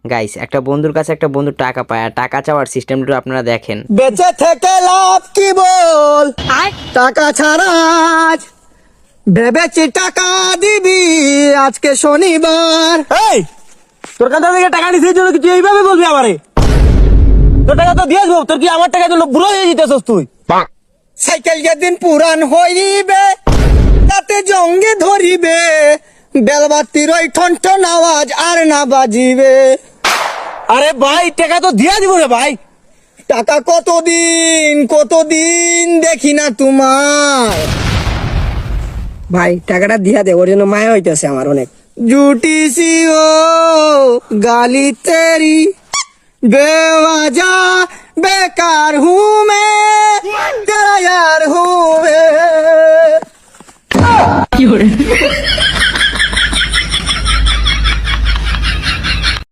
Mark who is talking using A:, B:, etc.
A: Guys, একটা বন্ধুর কাছে একটা বন্ধু টাকা পায়, আর টাকা চাওয়ার সিস্টেমটা আপনারা দেখেন।
B: বেঁচে থেকে লাভ কি বল, টাকা ছাড়া আজ ভেবেছি টাকা দিবি আজকে শনিবার। এই তোর কাছ থেকে টাকা নিছিস জন্য কি তুই এইভাবে বলবি আমারে? তোর টাকা তো দিয়ে আসবো, তোর কি আমার টাকা জন্য বুড়ো হয়ে যেতেছস তুই? সাইকেল যেদিন পুরান হইবে তাতে জঙ্গে ধরিবে, বেলবাতির ওই ঠন ঠন আওয়াজ আর না বাজিবে। আরে ভাই টাকা তো দিয়া দিব রে ভাই। টাকা কতদিন দেখি না তোমার। ভাই টাকাটা দিয়া দে, ওর জন্য মায়া হইতেছে আমার অনেক। জুটিসি ও গালি তেরি বেওয়াজা বেকার হুঁ মে তেরা यार हूँ मैं।